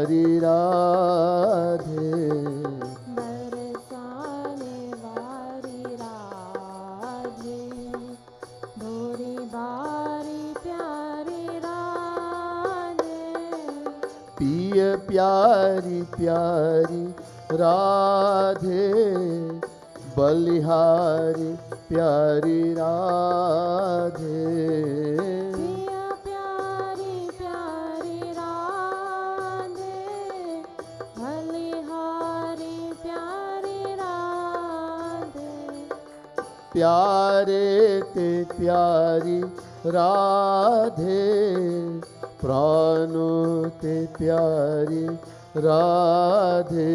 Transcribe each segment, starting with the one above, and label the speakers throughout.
Speaker 1: प्यारी राधे,
Speaker 2: बरसाने वाली राधे, भोरी बारी प्यारी राधे,
Speaker 1: पिय प्यारी प्यारी राधे, बलिहारी प्यारी राधे,
Speaker 2: पिया प्यारी प्यारी राधे, बलिहारी प्यारी राधे,
Speaker 1: प्यारे ते प्यारी राधे, प्राणों ते प्यारी राधे,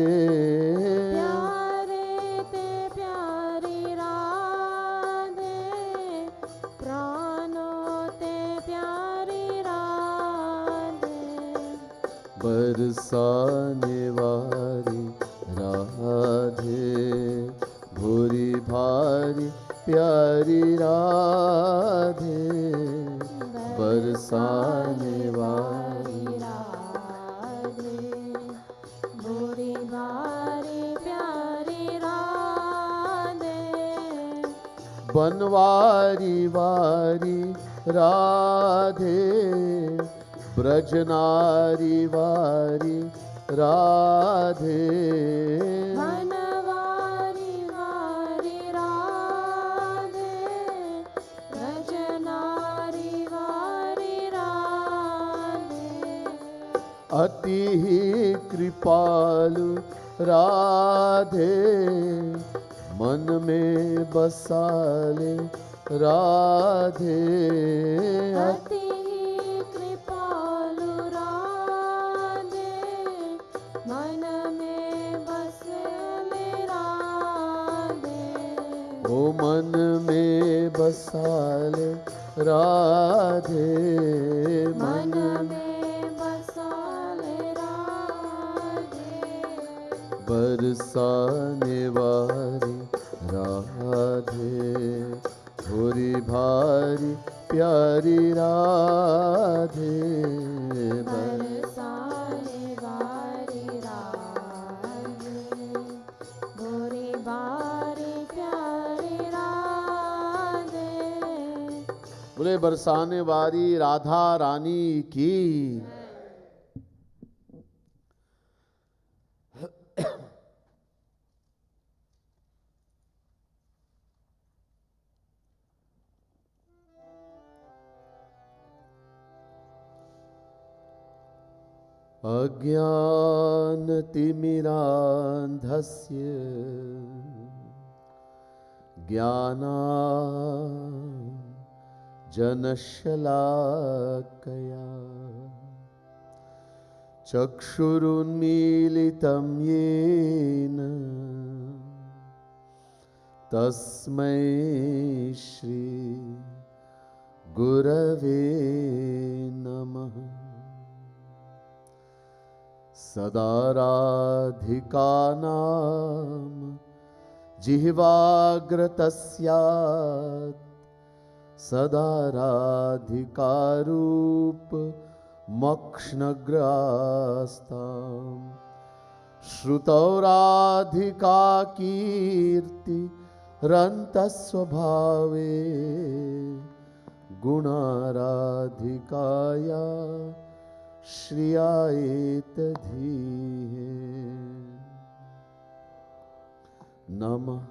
Speaker 2: प्यारे ते प्यारी राधे, प्राणों ते प्यारी राधे,
Speaker 1: बरसाने वाली राधे, भूरी भारी प्यारी राधे, बरसाने वाली
Speaker 2: राधे, भोरी भारी प्यारी राधे,
Speaker 1: बनवारी वारी राधे, ब्रजनारी वारी राधे,
Speaker 2: बनवारी वारी राधे, रजनारी वारी राधे,
Speaker 1: अति ही कृपालु राधे, मन में बसाले राधे,
Speaker 2: अति कृपालु राधे, मन में बसे राधे,
Speaker 1: ओ मन में बसाले राधे,
Speaker 2: मन में बसाले राधे,
Speaker 1: बरसाने वाली राधे, भोरी भारी प्यारी राधे,
Speaker 2: बरसाने वाली राधे, भोरी बारी प्यारी राधे,
Speaker 1: बोले बरसाने वाली राधा रानी की। अज्ञानतिमिरान्धस्य ज्ञानाञ्जनशलाकया चक्षुरुन्मीलितं येन तस्मै श्री गुरवे नमः। सदा राधिकानां जिह्वाग्रतस्यात् सदा राधिकारूप मक्ष्णग्रास्तां श्रुतौ राधिका कीर्ति रन्तस्वभावे गुणाराधिकाया श्रियायेतधीः। नमः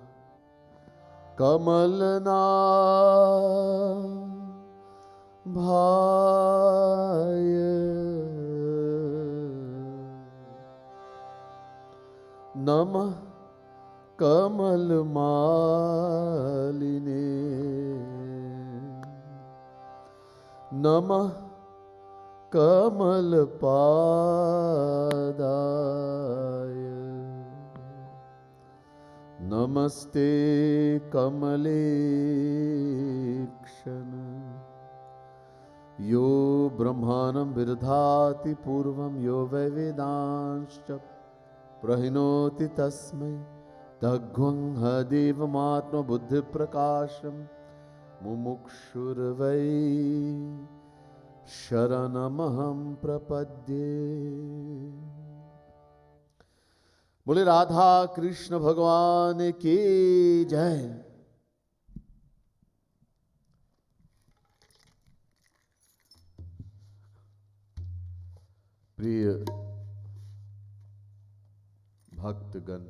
Speaker 1: कमलनाभाय नमः कमलमालिने नमः कमलपादाय नमस्ते कमलेक्षण यो ब्रह्माणं विदधाति पूर्वं यो वै वेदांश्च प्रहिणोति तस्मै तद्ध्वं हदेवमात्मबुद्धिप्रकाशं मुमुक्षुर्वै शरणमहं प्रपद्ये। बोले राधा कृष्ण भगवान की जय। प्रिय भक्तगण,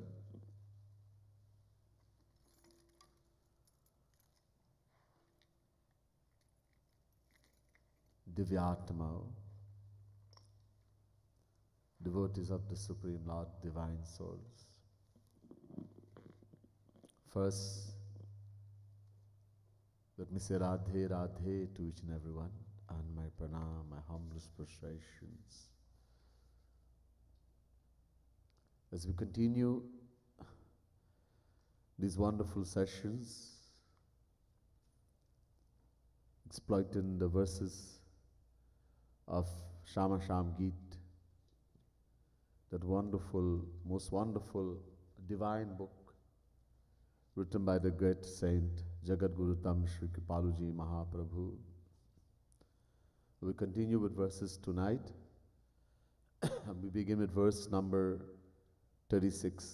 Speaker 1: दिव्यात्माओं, devotees of the Supreme Lord, divine souls. First, let me say Radhe Radhe to each and everyone, and my pranam, my humblest prostrations. As we continue these wonderful sessions, exploiting the verses of Shama Sham Geet, that wonderful, most wonderful divine book written by the great saint Jagat Guru Tam Shri Kripaluji Mahaprabhu. We continue with verses tonight. We begin with verse number 36.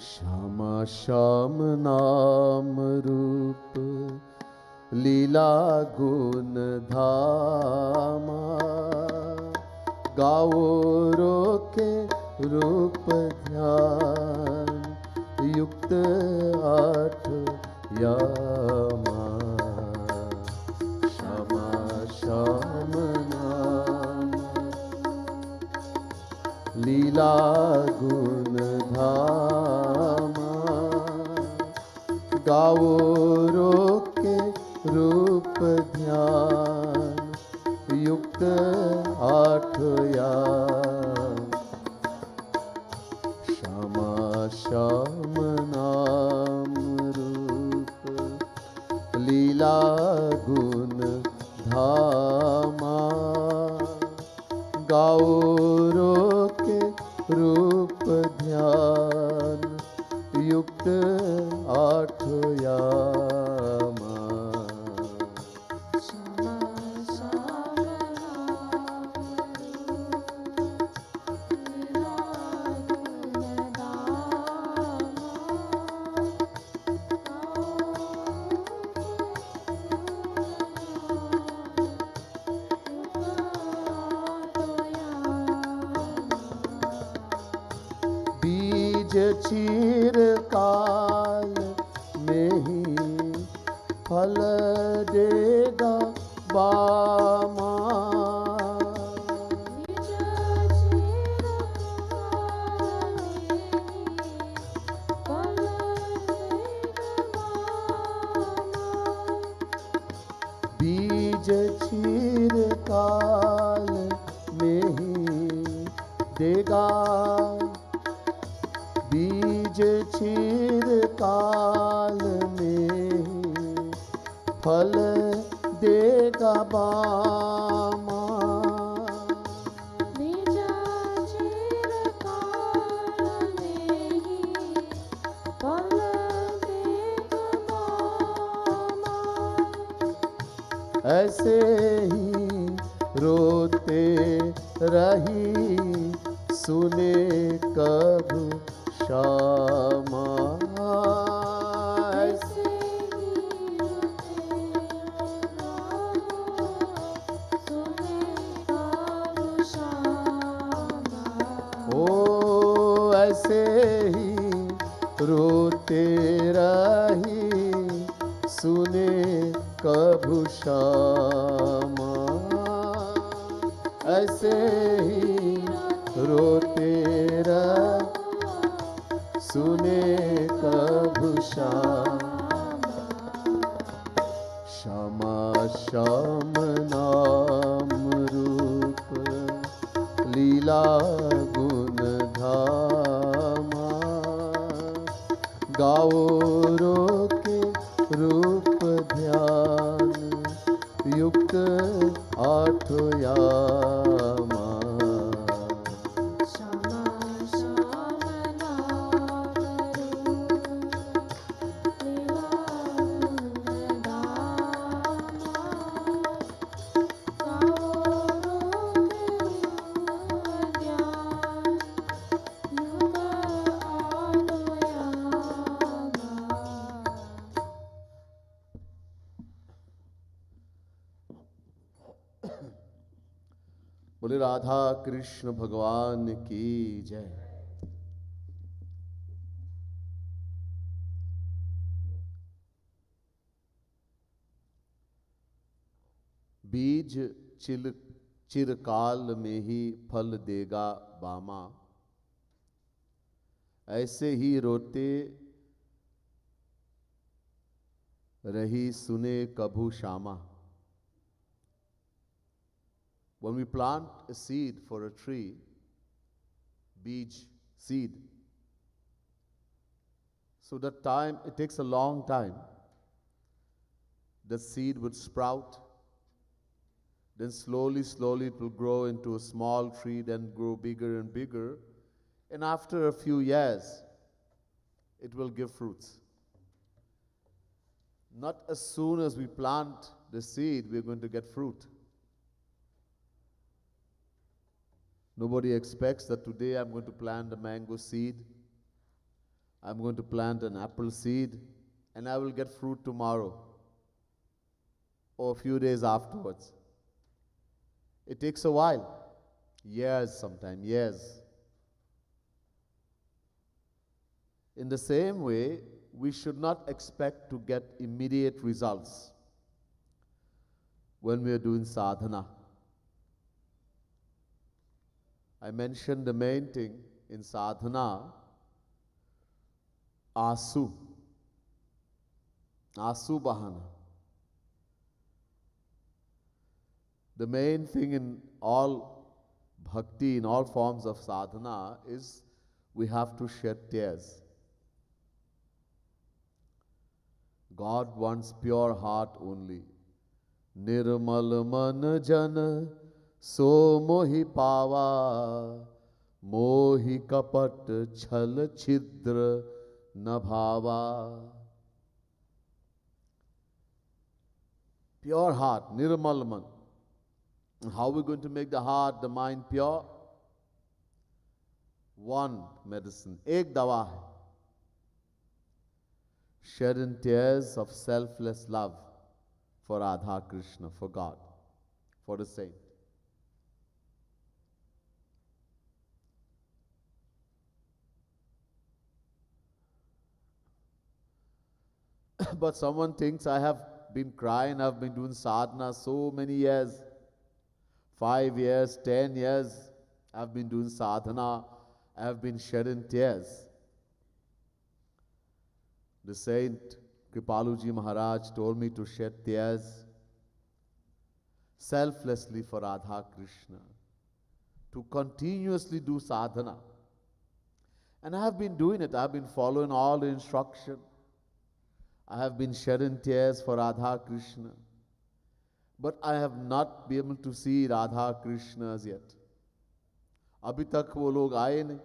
Speaker 1: Shyama Shyam नाम रूप लीला गुण धामा, गाओ रोके रूप ध्यान युक्त आठ यामा। श्यामा श्याम नाम लीला गुण धामा, गाओ रोके रूप ध्यान युक्त आठ याम। श्यामा श्याम नाम रूप लीला गुण धामा, गाओ रोके रूप ध्यान युक्त आठ यामा। बीज चीर काल में ही फल देगा बामा। बीज चीर काल में ही देगा, बीज चीर काल में फल देगा बामा।
Speaker 2: बीज चीर काल में ही फल देगा बामा।
Speaker 1: ऐसे ही रोते रही सुने कब श्यामा।
Speaker 2: ऐसे ही सुने कब श्यामा।
Speaker 1: ओ ऐसे ही रोते रही सुने कब श्यामा। ऐसे ही रोते रही सुने कब श्यामा। श्यामा श्याम नाम रूप लीला गुण धामा, गाओ रोके रूप ध्यान युक्त आठ यामा।
Speaker 2: श्यामा श्याम नाम
Speaker 1: बोले राधा कृष्ण भगवान की जय। बीज चिरकाल में ही फल देगा बामा, ऐसे ही रोते रही सुने कभू Shyama. When we plant a seed for a tree, beej, seed, so that time, it takes a long time. The seed would sprout, then slowly, slowly it will grow into a small tree, then grow bigger and bigger. And after a few years, it will give fruits. Not as soon as we plant the seed, we're going to get fruit. Nobody expects that today I'm going to plant a mango seed, I'm going to plant an apple seed, and I will get fruit tomorrow or a few days afterwards. It takes a while, years sometimes, years. In the same way, we should not expect to get immediate results when we are doing sadhana. I mentioned the main thing in sadhana, asu bahana. The main thing in all bhakti, in all forms of sadhana, is we have to shed tears. God wants pure heart only. Nirmal man jan so mohi pava, mohi kapat chhal chhidra na bhava. Pure heart, nirmal man. How are we going to make the heart, the mind pure? One medicine, ek dawa hai. Shedding tears of selfless love for Radha Krishna, for God, for the saint. But someone thinks I have been crying, I've been doing sadhana so many years, 5 years, 10 years, I've been doing sadhana, I've been shedding tears. The saint Kripaluji Maharaj told me to shed tears selflessly for Radha Krishna, to continuously do sadhana. And I have been doing it, I have been following all the instruction. I have been shedding tears for Radha Krishna. But I have not been able to see Radha Krishna as yet. Abhi tak wo log aaye nahi.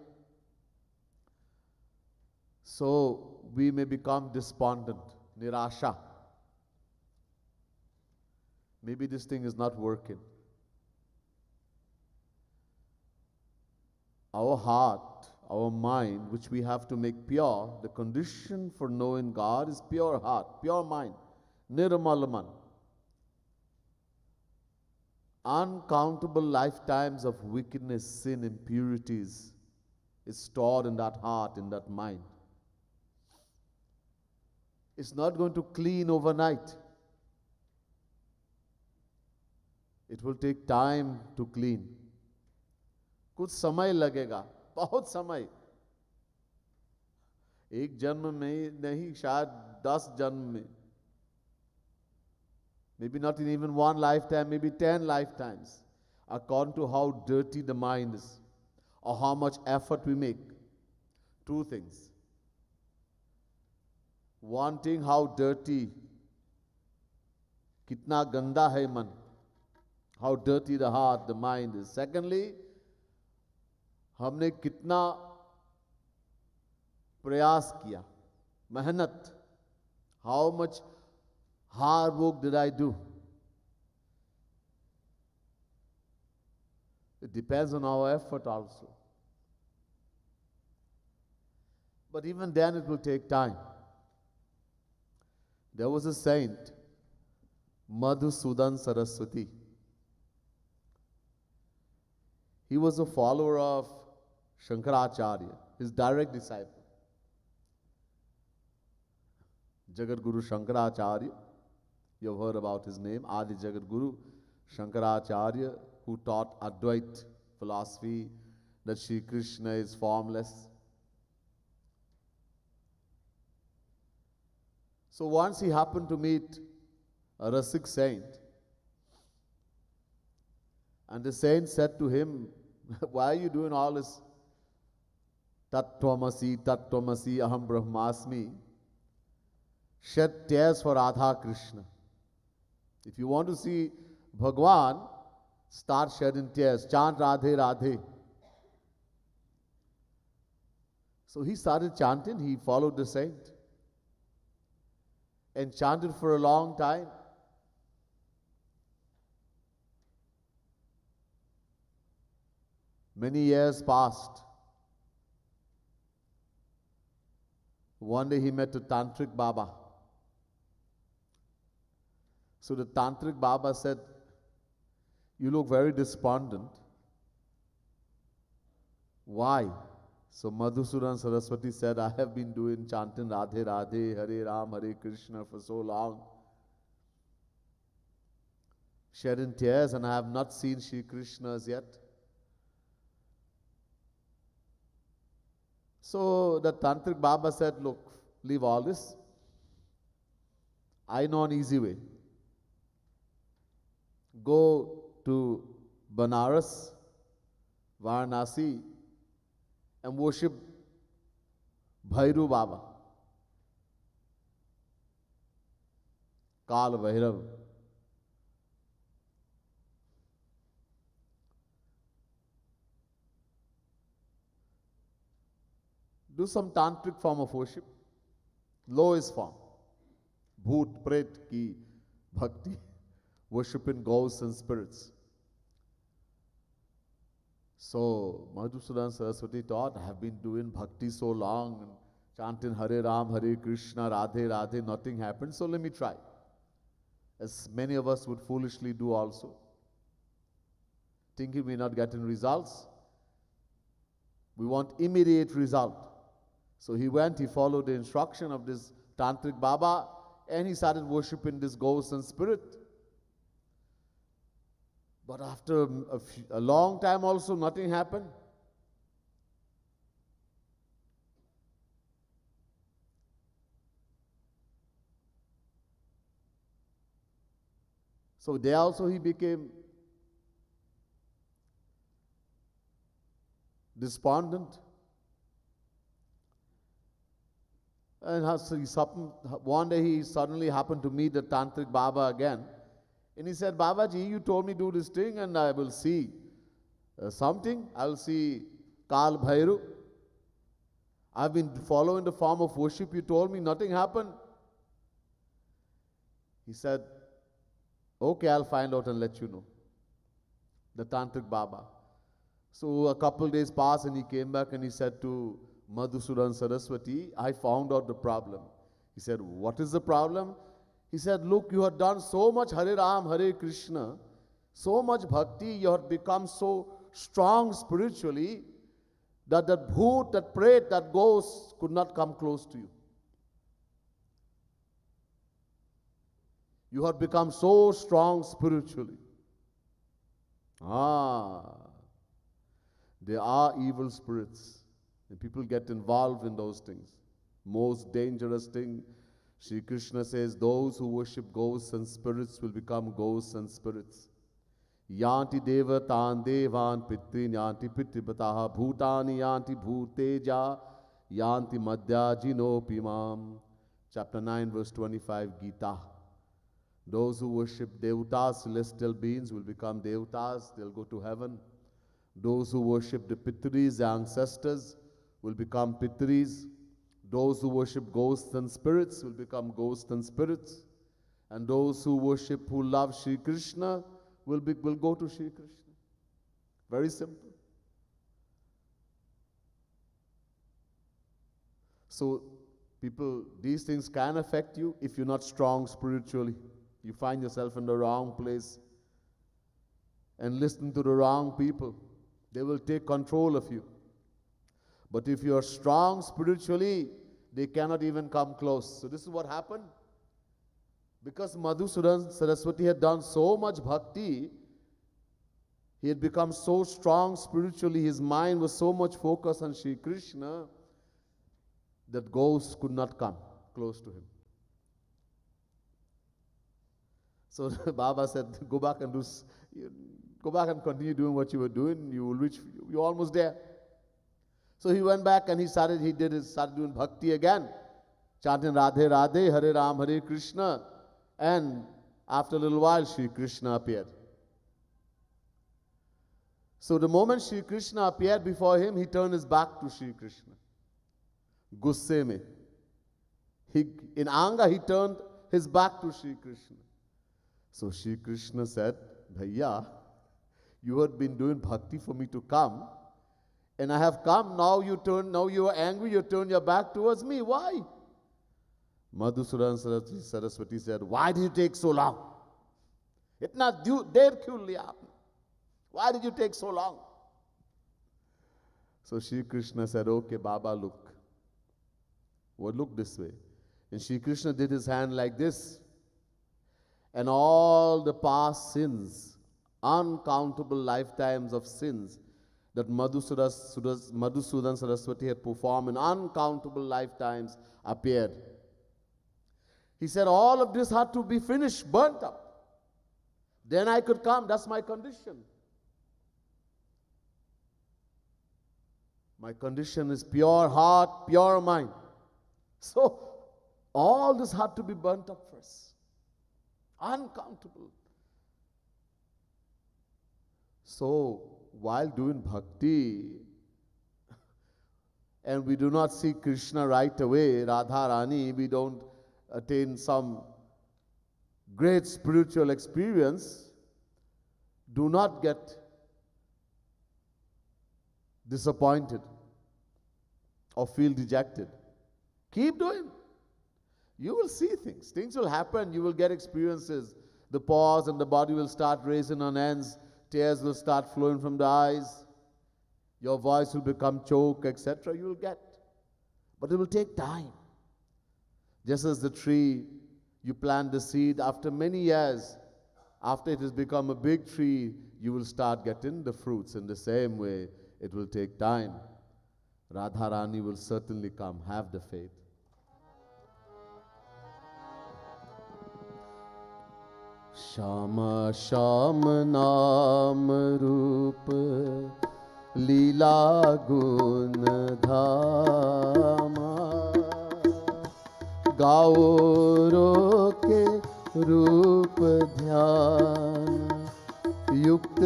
Speaker 1: So we may become despondent, nirasha. Maybe this thing is not working. Our heart, our mind, which we have to make pure, the condition for knowing God is pure heart, pure mind, nirmalaman. Uncountable lifetimes of wickedness, sin, impurities is stored in that heart, in that mind. It's not going to clean overnight. It will take time to clean. कुछ समय लगेगा, बहुत समय. एक जन्म में नहीं, शायद 10 जन्म में. Maybe not in even one lifetime, maybe 10 lifetimes, according to how dirty the mind is or how much effort we make. Two things. One thing, how dirty, kitna ganda hai man, how dirty the heart, the mind is. Secondly, हमने कितना प्रयास किया, मेहनत, how much hard work did I do? It depends on our effort also. But even then it will take time. There was a saint, Madhusudan Saraswati. He was a follower of Shankaracharya, his direct disciple. Jagat Guru Shankaracharya, you have heard about his name, Adi Jagat Guru Shankaracharya, who taught Advait philosophy, that Sri Krishna is formless. So once he happened to meet a Rasik saint, and the saint said to him, why are you doing all this Tattvamasi, Tattvamasi, Aham Brahmasmi? Shed tears for Radha Krishna. If you want to see Bhagwan, start shedding tears. Chant Radhe Radhe. So he started chanting, he followed the saint and chanted for a long time. Many years passed. One day he met a Tantric Baba. So the Tantric Baba said, you look very despondent. Why? So Madhusudan Saraswati said, I have been doing chanting Radhe Radhe, Hare Ram, Hare Krishna for so long, shedding tears, and I have not seen Shri Krishna as yet. So the Tantric Baba said, look, leave all this. I know an easy way. Go to Banaras, Varanasi, and worship Bhairu Baba, Kal Bhairav. Do some tantric form of worship, lowest form, Bhoot, Pret ki bhakti, worshiping ghosts and spirits. So Madhusudan Saraswati taught, I have been doing bhakti so long, and chanting Hare Ram, Hare Krishna, Radhe Radhe, nothing happened, so let me try. As many of us would foolishly do also, thinking we're not getting results. We want immediate result. So he went, he followed the instruction of this Tantric Baba, and he started worshipping this ghost and spirit. But after a long time also, nothing happened. So there also he became despondent. And one day he suddenly happened to meet the Tantric Baba again. And he said, Babaji, you told me do this thing and I will see something. I will see Kal Bhairu. I've been following the form of worship. You told me nothing happened. He said, okay, I'll find out and let you know. The Tantric Baba. So a couple days passed and he came back and he said to Madhusudan Saraswati, I found out the problem. He said, what is the problem? He said, look, you have done so much Hare Ram, Hare Krishna, so much bhakti, you have become so strong spiritually that bhoot, that pret, that ghost could not come close to you. You have become so strong spiritually. There are evil spirits, and people get involved in those things. Most dangerous thing, Sri Krishna says, those who worship ghosts and spirits will become ghosts and spirits. Yanti devatan devan pitrin yanti pitripataha bhutani yanti bhuteja yanti madhyajino pimam. Chapter 9, verse 25, Gita. Those who worship devatas, celestial beings, will become devatas, they'll go to heaven. Those who worship the pitris, the ancestors, will become pitris. Those who worship ghosts and spirits will become ghosts and spirits. And those who worship, who love Sri Krishna, will go to Sri Krishna. Very simple. So, people, these things can affect you if you're not strong spiritually. You find yourself in the wrong place and listening to the wrong people. They will take control of you. But if you are strong spiritually, they cannot even come close. So this is what happened. Because Madhusudan Saraswati had done so much bhakti, he had become so strong spiritually, his mind was so much focused on Sri Krishna that ghosts could not come close to him. So Baba said, go back and continue doing what you were doing. You will reach, you're almost there. So he went back and started doing bhakti again, chanting Radhe Radhe, Hare Ram, Hare Krishna. And after a little while, Sri Krishna appeared. So the moment Sri Krishna appeared before him, he turned his back to Sri Krishna. Gusse mein. In anger, he turned his back to Sri Krishna. So Sri Krishna said, Bhaiya, you had been doing bhakti for me to come, and I have come, now you are angry, you turn your back towards me. Why? Madhusudan Saraswati said, why did you take so long? Itna der kyun liya aapne? Why did you take so long? So Sri Krishna said, okay, Baba, look. Well, look this way. And Sri Krishna did his hand like this. And all the past sins, uncountable lifetimes of sins that Madhusudan Saraswati had performed in uncountable lifetimes appeared. He said, all of this had to be finished, burnt up. Then I could come. That's my condition. My condition is pure heart, pure mind. So, all this had to be burnt up first. Uncountable. So, while doing bhakti, and we do not see Krishna right away, Radharani, we don't attain some great spiritual experience, do not get disappointed or feel dejected. Keep doing. You will see things. Things will happen. You will get experiences. The paws and the body will start raising on ends. Tears will start flowing from the eyes. Your voice will become choked, etc. You will get. But it will take time. Just as the tree, you plant the seed, after many years, after it has become a big tree, you will start getting the fruits. In the same way, it will take time. Radharani will certainly come. Have the faith. Shama Shama Naam Roop Leela Gun Dhama Gao Roke Roop Dhyan Yukt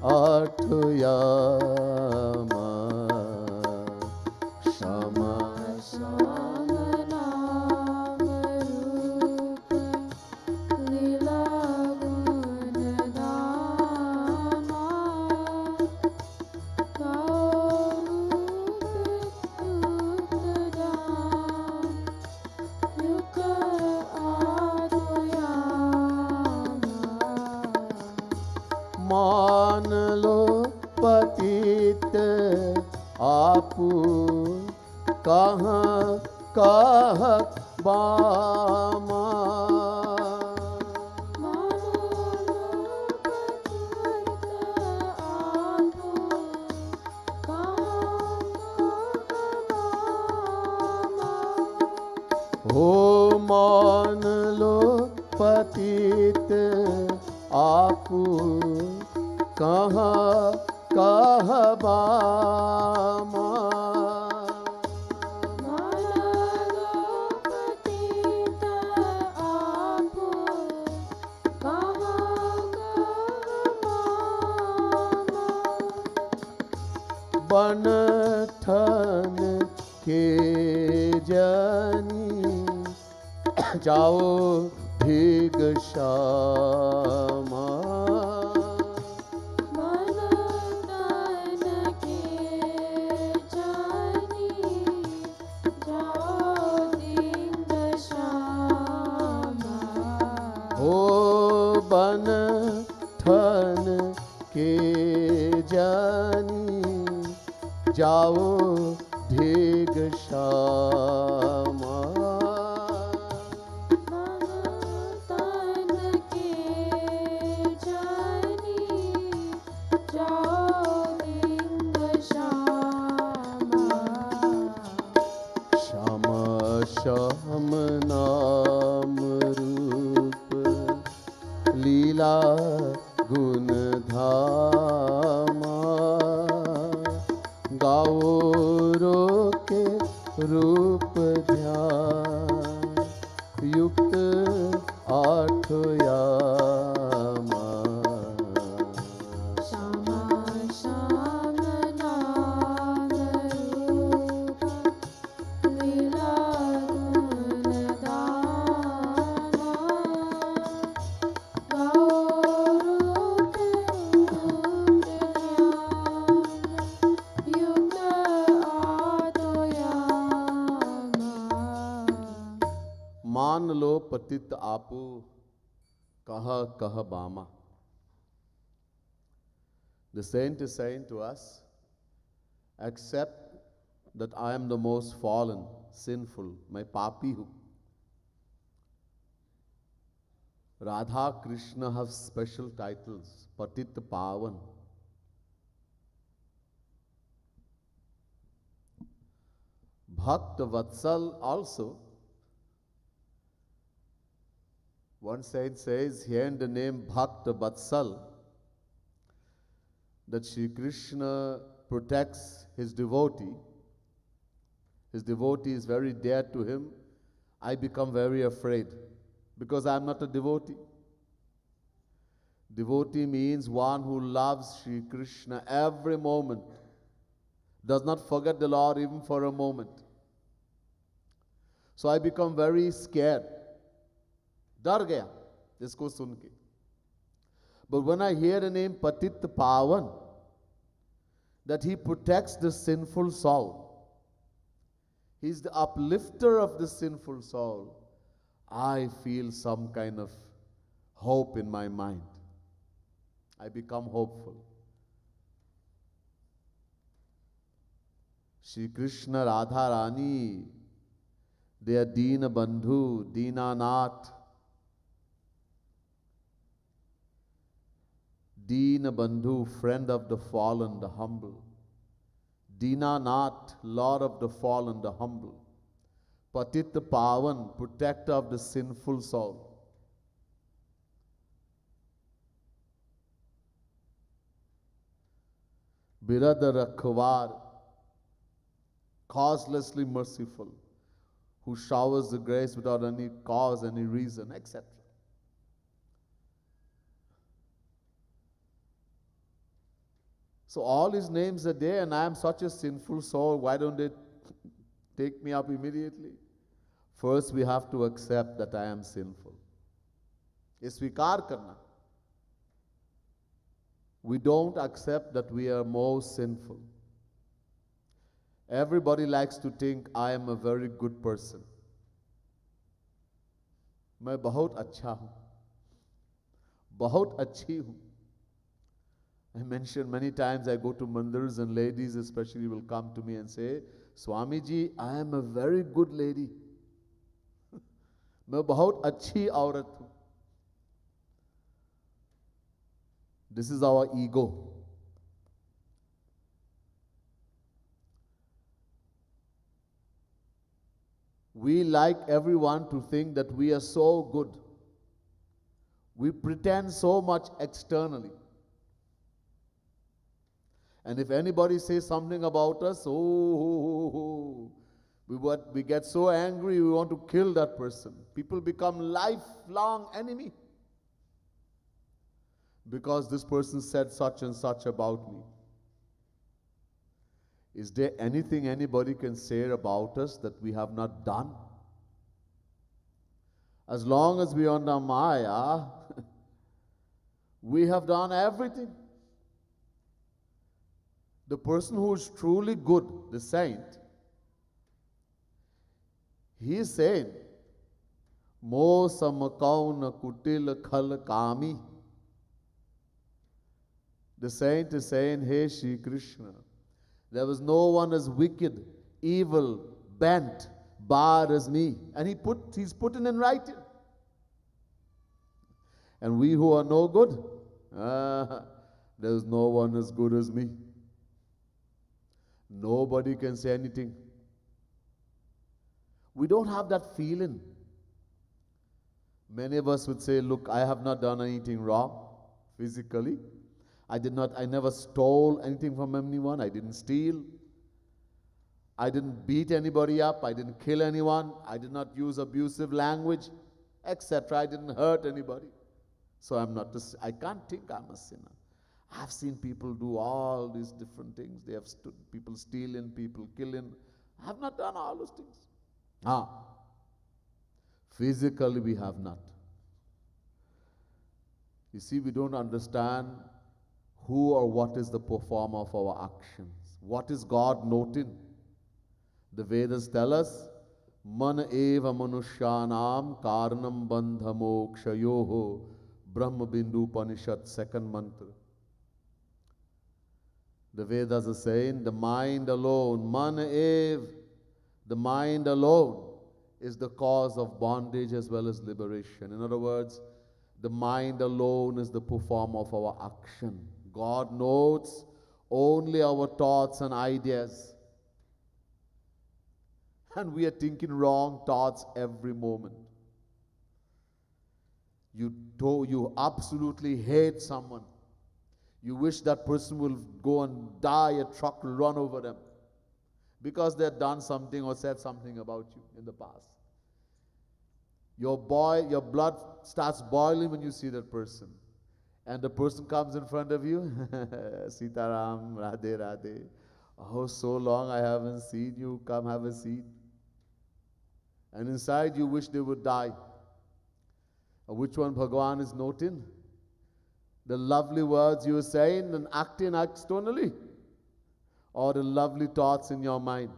Speaker 1: Ath Yama Shama मान लो पतित आपू कहाँ कहाँ बामा हो मान लो पतित आपू कहाँ कहाँ बामा बन ठन के जानी जाओ भीग श्यामा बन ठन के जान जाओ ढेग श्यामा।
Speaker 2: तन के जानी जाओ लिंग श्यामा।
Speaker 1: श्याम श्याम नाम रूप लीला गुण धामा। गाओ रोके रूप ध्यान युक्त आठ यामा।
Speaker 2: श्यामा श्याम नाम रूप लीला गुण धामा। गाओ रूप ध्यान युक्त आठो यामा।
Speaker 1: मान लो पतित आपू कह कह बामा। The saint is saying to us, accept that I am the most fallen, sinful, मैं पापी हूँ. Radha Krishna have special titles, Patit Pavan. Bhakt Vatsal also. One saint says here in the name Bhakt Vatsal that Shri Krishna protects his devotee. His devotee is very dear to him. I become very afraid because I am not a devotee. Devotee means one who loves Shri Krishna every moment, does not forget the Lord even for a moment. So I become very scared. डर गया इसको सुन के. But when I hear the name Patit Pavan, that he protects the sinful soul, he's the uplifter of the sinful soul, I feel some kind of hope in my mind. I become hopeful. Shri Krishna, Radha Rani, they are Deena Bandhu, Deenanath. Deena Bandhu, friend of the fallen, the humble. Deenanath, Lord of the fallen, the humble. Patit Pavan, protector of the sinful soul. Birada Rakhwar, causelessly merciful, who showers the grace without any cause, any reason, etc. So all his names are there, and I am such a sinful soul. Why don't they take me up immediately? First, we have to accept that I am sinful. ये स्वीकार करना. We don't accept that we are more sinful. Everybody likes to think I am a very good person. मैं बहुत अच्छा हूँ, बहुत अच्छी हूँ. I mentioned many times I go to mandirs and ladies especially will come to me and say, Swamiji, I am a very good lady. मैं बहुत अच्छी औरत हूँ. This is our ego. We like everyone to think that we are so good. We pretend so much externally. And if anybody says something about us, we get so angry, we want to kill that person. People become lifelong enemy because this person said such and such about me. Is there anything anybody can say about us that we have not done? As long as we are under Maya, we have done everything. The person who is truly good, the saint, he is saying, Mo samakauna kutil khal kami. The saint is saying, Hey Shri Krishna, There was no one as wicked, evil, bent, bad as me. And he's put it in writing. And we who are no good, there's no one as good as me. Nobody can say anything. We don't have that feeling. Many of us would say, look, I have not done anything wrong physically. I never stole anything from anyone. I didn't steal. I didn't beat anybody up. I didn't kill anyone. I did not use abusive language, etc. I didn't hurt anybody. So I can't think I'm a sinner. I've seen people do all these different things. They have stood people stealing, people killing. I have not done all those things. Physically we have not. You see, we don't understand who or what is the performer of our actions. What is God noting? The Vedas tell us, Man eva manushyanam karanam bandha mokshayoho Brahma Bindu Upanishad, second mantra. The Vedas are saying the mind alone, man ev, the mind alone is the cause of bondage as well as liberation. In other words, the mind alone is the performer of our action. God notes only our thoughts and ideas. And we are thinking wrong thoughts every moment. You absolutely hate someone. You wish that person will go and die, a truck will run over them because they had done something or said something about you in the past. Your blood starts boiling when you see that person. And the person comes in front of you, Sitaram, Radhe Radhe. Oh, so long I haven't seen you, come have a seat. And inside you wish they would die. Which one Bhagavan is noting? The lovely words you are saying and acting externally, or the lovely thoughts in your mind?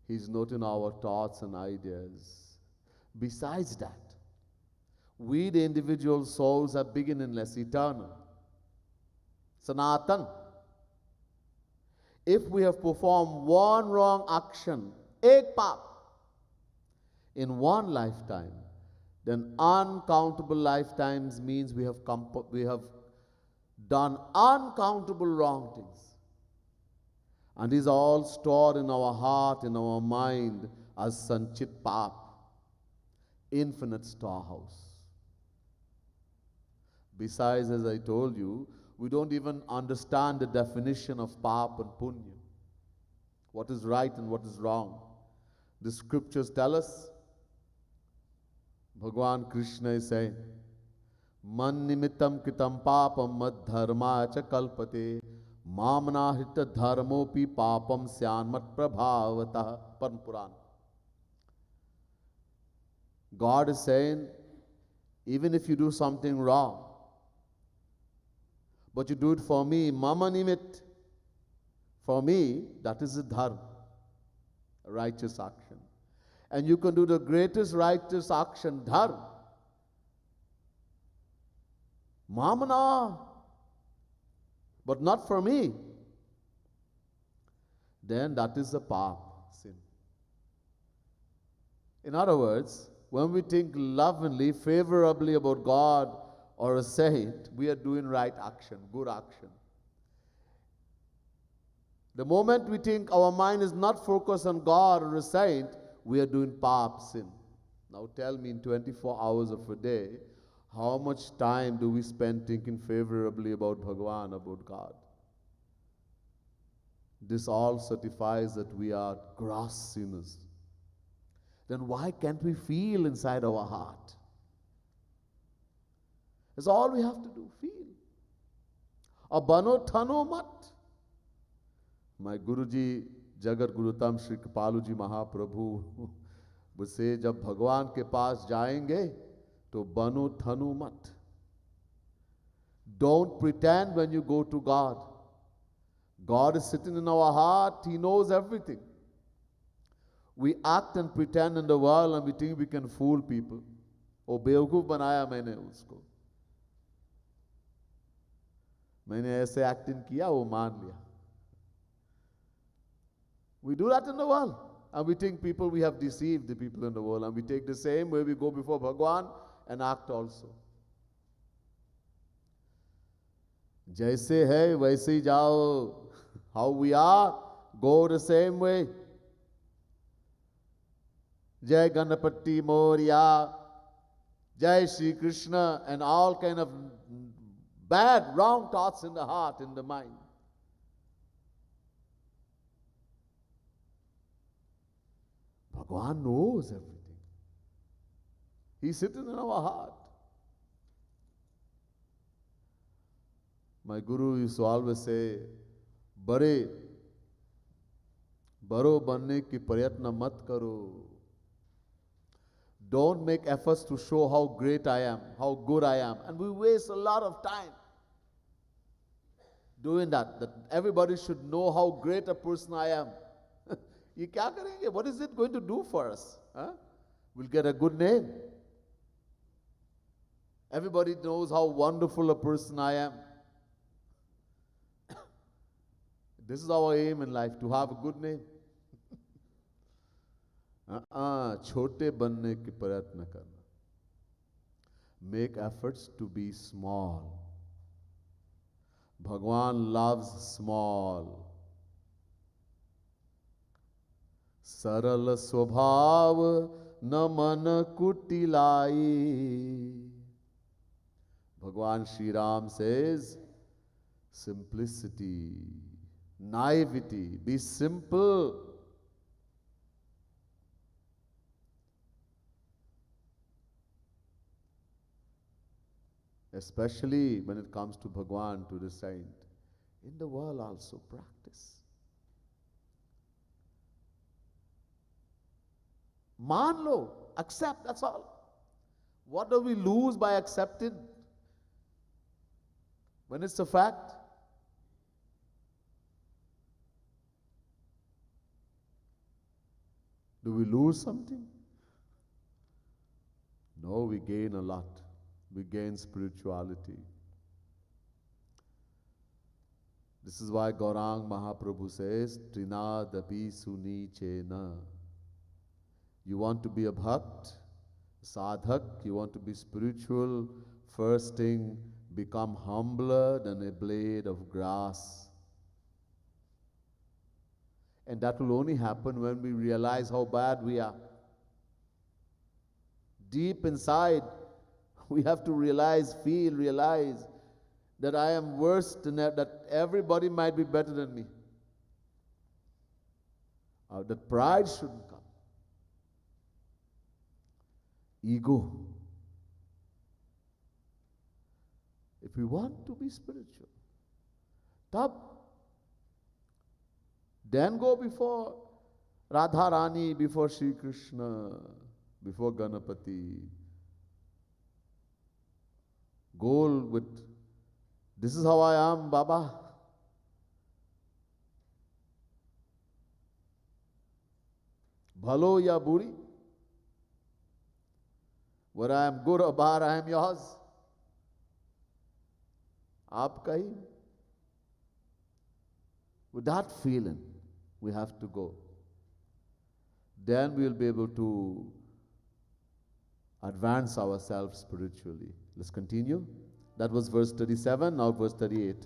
Speaker 1: He's noting our thoughts and ideas. Besides that, we the individual souls are beginningless, eternal, Sanatan. If we have performed one wrong action, ek paap, in one lifetime, then uncountable lifetimes means we have done uncountable wrong things. And these are all stored in our heart, in our mind as sanchit paap, infinite storehouse. Besides, as I told you, we don't even understand the definition of paap and punya. What is right and what is wrong. The scriptures tell us, Bhagavan Krishna is saying, Man nimittam kitam papam mad dharma cha kalpate mamna hita dharmopi papam syan mat prabhavata. Padma Puran. God is saying, even if you do something wrong, but you do it for me, mama nimit, for me, that is a dharma, a righteous action. And you can do the greatest righteous action, dharma, mamana, but not for me, then that is a paap, sin. In other words, when we think lovingly, favorably about God or a saint, we are doing right action, good action. The moment we think our mind is not focused on God or a saint, we are doing paap, sin. Now tell me, in 24 hours of a day, how much time do we spend thinking favorably about Bhagavan, about God? This all certifies that we are gross sinners. Then why can't we feel inside our heart? That's all we have to do, feel. Abano thano mat. My Guruji, Jagat Gurutam Shri Kripaluji Mahaprabhu would say, जब भगवान के पास जाएंगे तो बनो थनु मत. Don't pretend when you go to God. God is sitting in our heart. He knows everything. We act and pretend in the world and we think we can fool people. Oh, बेवकूफ बनाया मैंने उसको. मैंने ऐसे acting किया, वो मान लिया. We do that in the world. And we think we have deceived the people in the world. And we take the same way, we go before Bhagwan and act also. जैसे है वैसे ही जाओ. How we are, go the same way. Jai Ganapati Moria, Jai Shri Krishna, and all kind of bad, wrong thoughts in the heart, in the mind. Bhagwan knows everything. He's sitting in our heart. My guru used to always say, बड़े बड़ो बनने की प्रयत्न मत करो. Don't make efforts to show how great I am, how good I am. And we waste a lot of time doing that. That everybody should know how great a person I am. ये क्या करेंगे? What is it going to do for us? Huh? We'll get a good name. Everybody knows how wonderful a person I am. This is our aim in life, to have a good name. छोटे बनने की प्रयत्न करना. Make efforts to be small. Bhagwan loves small. सरल स्वभाव न मन कुटिलाई. Bhagwan Shri Ram says, simplicity, naivety, be simple. Especially when it comes to Bhagwan, to the saint. In the world also practice. Man lo, accept, that's all. What do we lose by accepting when it's a fact? Do we lose something? No, we gain a lot. We gain spirituality. This is why Gaurang Mahaprabhu says, Trinadapi suni chena. You want to be a bhakt, sadhak, you want to be spiritual, first thing, become humbler than a blade of grass. And that will only happen when we realize how bad we are. Deep inside, we have to realize that I am worse than that everybody might be better than me. That pride shouldn't come. Ego. If we want to be spiritual, then go before Radharani, before Sri Krishna, before Ganapati. Go with, this is how I am, Baba. Bhalo ya buri. Whether I am good or bad, I am yours. Aapka hi. With that feeling, we have to go. Then we will be able to advance ourselves spiritually. Let's continue. That was verse 37, now verse 38.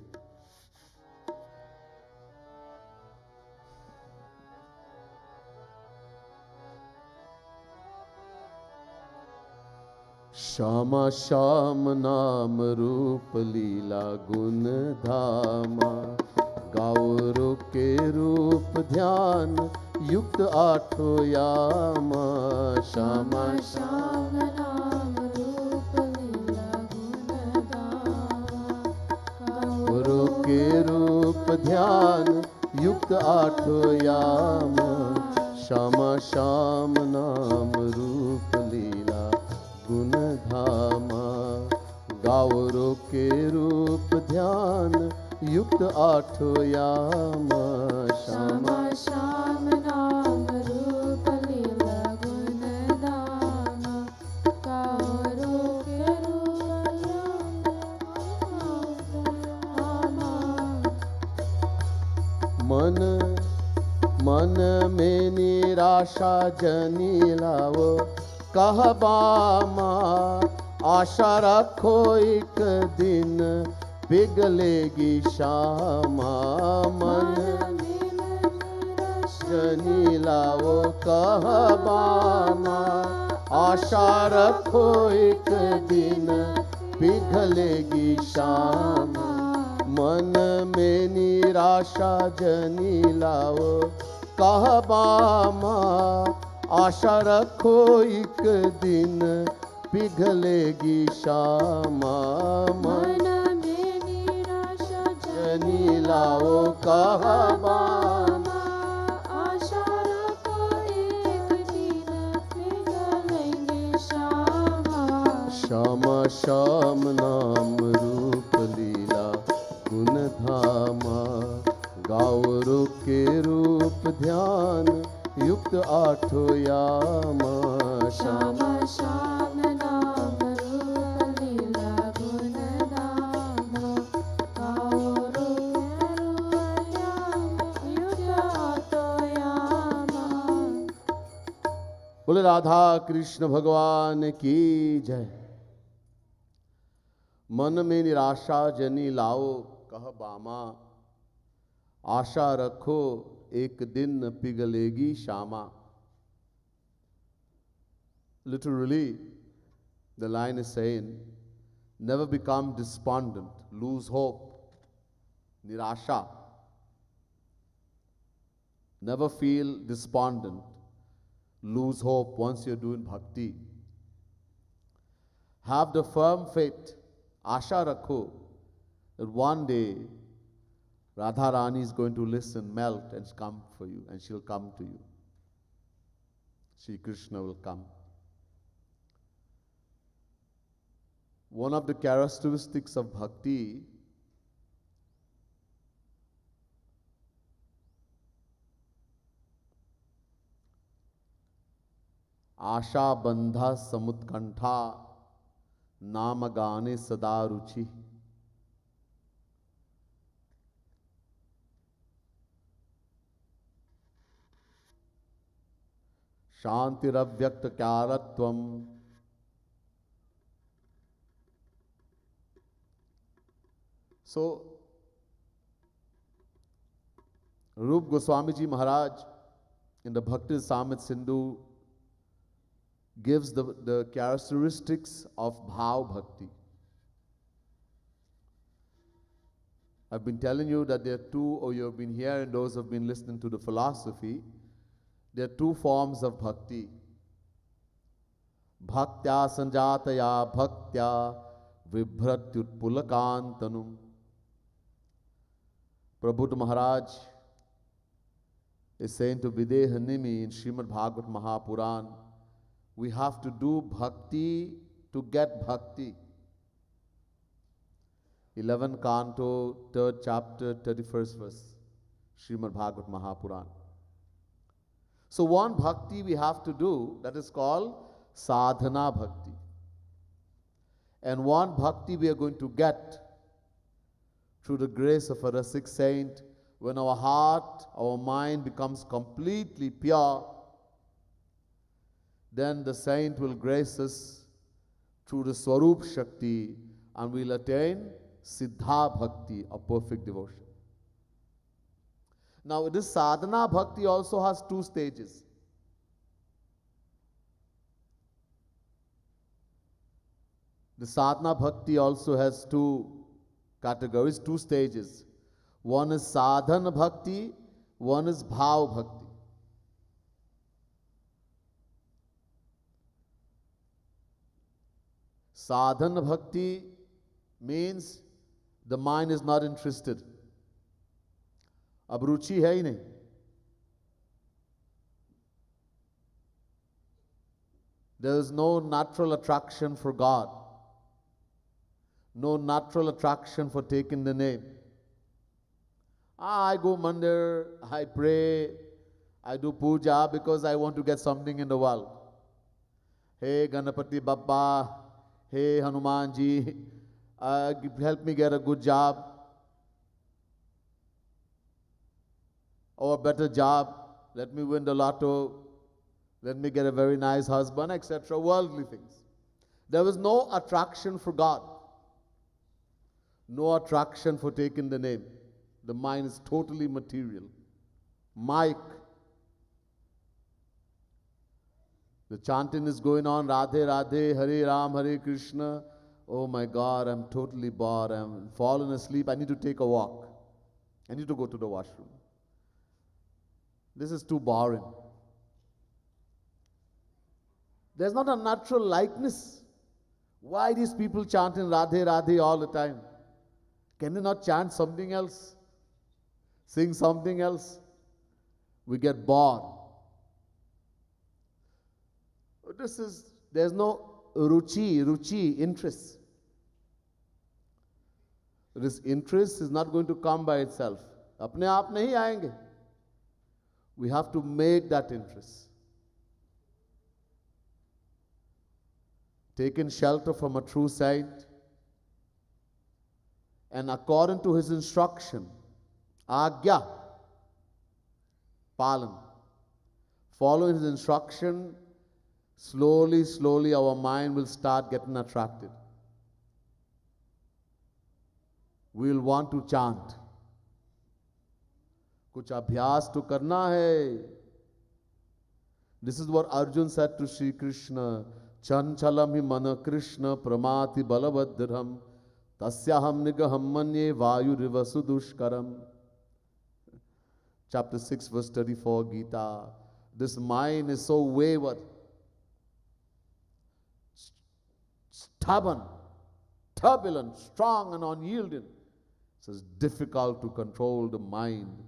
Speaker 1: Shama Sham Naam Roop Leela Gun Dhama Gauro ke Roop Dhyan Yukt Aatho Yama. Shama
Speaker 2: Shyam नाम रूप लीला गुण गावा.
Speaker 1: गुरु के रूप ध्यान युक्त आठो याम. श्यामा श्याम नाम रूप लीला गुण धामा. गावरो के रूप ध्यान युक्त आठो याम. श्यामा
Speaker 2: श्याम नाम रूप लीला गुण गावा. गावरो के रूप
Speaker 1: मन मन में निराशा जनी लाओ कहबामा, आशा रखो एक दिन पिघलेगी शामा। मन जनी लाओ कहबामा, आशा रखो एक दिन पिघलेगी शामा। मन में निराशा जनी लाओ कहबामा, आशा रखो एक दिन पिघलेगी शामा।
Speaker 2: मन में निराशा
Speaker 1: जनी लाओ कहबामा,
Speaker 2: आशा रखो एक दिन पिघलेंगे शामा।
Speaker 1: श्याम श्याम नाम रूप लीला गुण धामा, गाओ रूप के रूप ध्यान युक्त आठो यामा।
Speaker 2: श्याम श्याम नाम रूप लीला गुण धामा, गाओ रूप ध्यान युक्त आठो यामा।
Speaker 1: बोले राधा कृष्ण भगवान की जय। मन में निराशा जनी लाओ कह बामा, आशा रखो एक दिन पिघलेगी शामा। Literally, the line is saying, never become despondent, lose hope, nirasha. Never feel despondent, lose hope once you're doing bhakti. Have the firm faith, asha rakho, that one day Radharani is going to listen, melt, and come for you, and she'll come to you. Sri Krishna will come. One of the characteristics of bhakti आशा बंधा समुत्कंठा नाम गाने सदा रुचि। शांतिरव्यक्त कारत्वम, so Rup Goswami Ji Maharaj in the Bhakti Rasamrita Sindhu gives the characteristics of Bhav Bhakti. I've been telling you that there are two, or you have been here, and those who have been listening to the philosophy, there are two forms of bhakti. Bhaktya sanjataya bhaktya vibhratyutpulakantanum. Prabhupada Maharaj is saying to Videhanimi in Srimad Bhagavad Mahapuran, we have to do bhakti to get bhakti. 11th canto, 3rd chapter, 31st verse, Srimad Bhagavad Mahapuran. So one bhakti we have to do, that is called sadhana bhakti. And one bhakti we are going to get through the grace of a Rasik saint, when our heart, our mind becomes completely pure, then the saint will grace us through the Swarup Shakti, and we'll attain Siddha Bhakti, a perfect devotion. Now, this sadhana bhakti also has two stages. The sadhana bhakti also has two categories, two stages. One is sadhana bhakti, one is bhav bhakti. Sadhana bhakti means the mind is not interested. अब रुचि है ही नहीं. There is no natural attraction for God, no natural attraction for taking the name. I go mandir, I pray, I do puja because I want to get something in the world. Hey Ganapati Bappa, hey Hanuman ji, help me get a good job or a better job. let me win the lotto, let me get a very nice husband, etc. Worldly things. There was no attraction for God, no attraction for taking the name. The mind is totally material. Mic. The chanting is going on, Radhe Radhe, Hare Ram, Hare Krishna. Oh my God, I'm totally bored. I'm fallen asleep. I need to take a walk. I need to go to the washroom. This is too boring. There's not a natural likeness. Why these people chanting Radhe Radhe all the time? Can they not chant something else? Sing something else? We get bored. There's no ruchi, interest. This interest is not going to come by itself. अपने आप नहीं आएंगे. We have to make that interest. Taking shelter from a true saint, and according to his instruction, agya, palan, following his instruction, slowly our mind will start getting attracted. We will want to chant. कुछ अभ्यास तो करना है. This is what Arjun said to Sri Krishna. Chanchalam hi mana Krishna pramati balabhadram tasyaham nigaham manye vayuriva sudushkaram. Chapter 6 verse 34 Gita. This mind is so wayward, stubborn, turbulent, strong and unyielding. So it's difficult to control the mind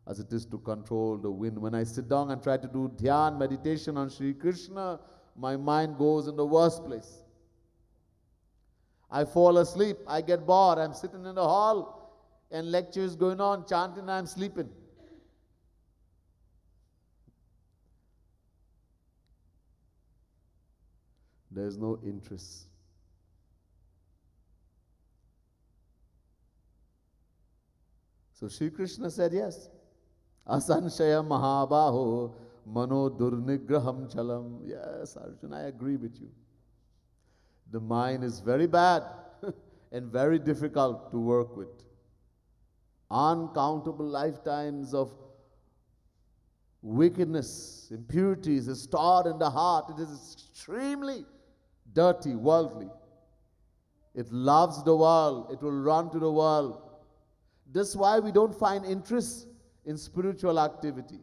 Speaker 1: as it is to control the wind. When I sit down and try to do dhyan, meditation on Sri Krishna, my mind goes in the worst place. I fall asleep, I get bored, I'm sitting in the hall and lecture is going on, chanting, I'm sleeping. There's no interest. So Sri Krishna said, yes. Asanshaya Mahabaho Mano Durnigraham Chalam. Yes, Arjuna, I agree with you. The mind is very bad and very difficult to work with. Uncountable lifetimes of wickedness, impurities is stored in the heart. It is extremely dirty, worldly. It loves the world. It will run to the world. That's why we don't find interest in spiritual activity.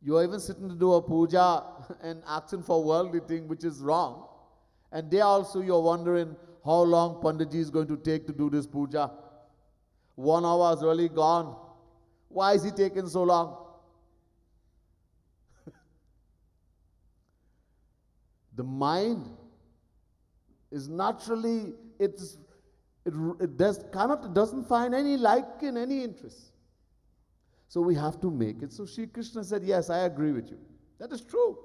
Speaker 1: You are even sitting to do a puja and asking for worldly thing, which is wrong. And there also you are wondering how long Panditji is going to take to do this puja. 1 hour is really gone. Why is he taking so long? The mind is naturally, it doesn't find any like in any interest. So we have to make it. So Sri Krishna said, yes, I agree with you. That is true.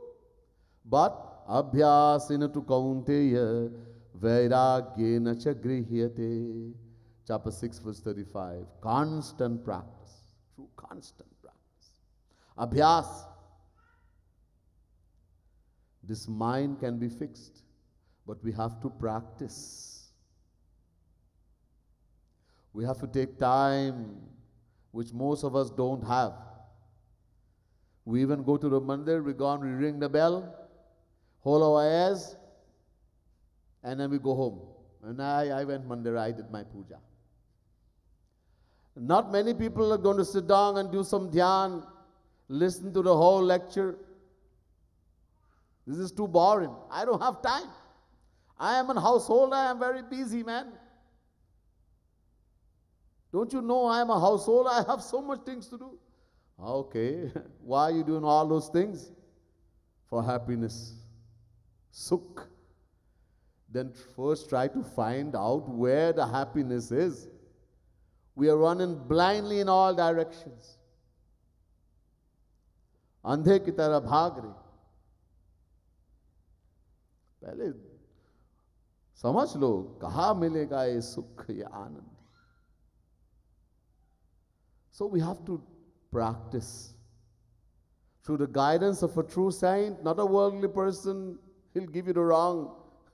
Speaker 1: But abhyasena tu kaunteya vairagyena cha grihyate. Chapter 6 verse 35. Constant practice. Through constant practice. Abhyas. This mind can be fixed, but we have to practice. We have to take time, which most of us don't have. We even go to the mandir, we go and we ring the bell, hold our ears, and then we go home. And I went mandir, I did my puja. Not many people are going to sit down and do some dhyan, listen to the whole lecture. This is too boring. I don't have time. I am a householder, I am very busy, man. Don't you know I am a householder? I have so much things to do. Okay, why are you doing all those things? For happiness. Sukh. Then first try to find out where the happiness is. We are running blindly in all directions. Andhe ki tarah bhag rahe. पहले समझ लो कहाँ मिलेगा ये सुख ये आनंद. So we have to practice. Through the guidance of a true saint, not a worldly person, he'll give you the wrong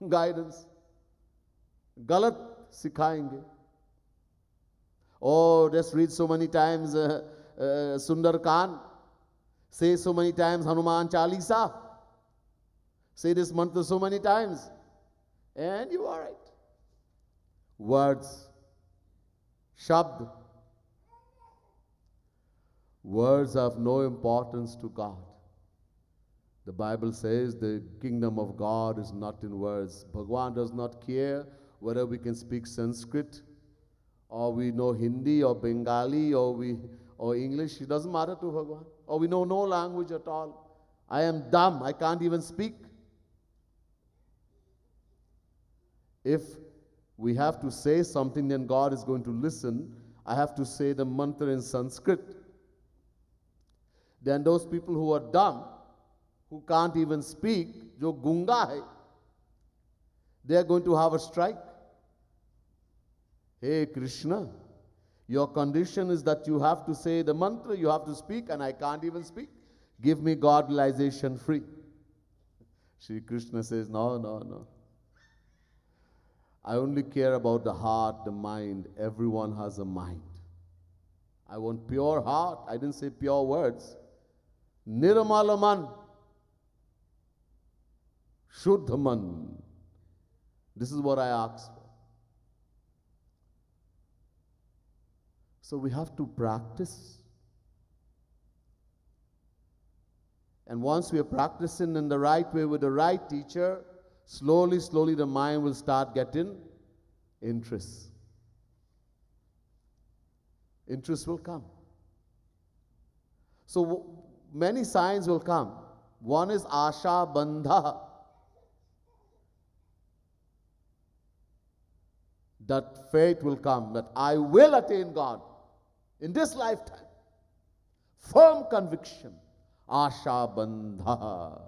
Speaker 1: guidance. Galat sikhayenge. Oh, just read so many times Sundar Khan. Say so many times Hanuman Chalisa. Say this mantra so many times. And you are right. Words. Shabd. Words have no importance to God. The Bible says the kingdom of God is not in words. Bhagwan does not care whether we can speak Sanskrit or we know Hindi or Bengali or English. It doesn't matter to Bhagwan. Or we know no language at all. I am dumb. I can't even speak. If we have to say something, then God is going to listen. I have to say the mantra in Sanskrit. Then those people who are dumb, who can't even speak, jo gunga hai, they are going to have a strike. Hey Krishna, your condition is that you have to say the mantra, you have to speak, and I can't even speak. Give me God realization free. Shri Krishna says, no, no, no. I only care about the heart, the mind. Everyone has a mind. I want pure heart. I didn't say pure words. Nirmalaman. Shuddhaman. This is what I asked for. So we have to practice. And once we are practicing in the right way with the right teacher, slowly, slowly the mind will start getting interest. Interest will come. So many signs will come. One is Asha Bandha. That faith will come, that I will attain God in this lifetime. Firm conviction. Asha Bandha.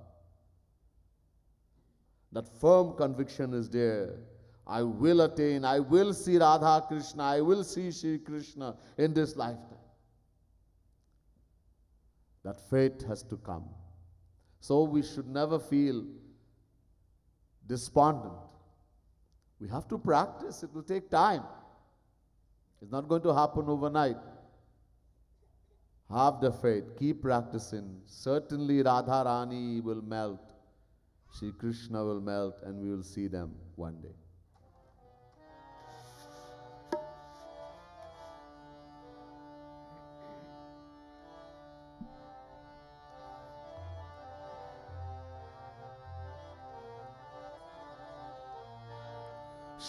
Speaker 1: That firm conviction is there. I will attain, I will see Radha Krishna, I will see Shri Krishna in this lifetime. That faith has to come. So we should never feel despondent. We have to practice. It will take time. It's not going to happen overnight. Have the faith. Keep practicing. Certainly Radha Rani will melt. Shri Krishna will melt, and we will see them one day.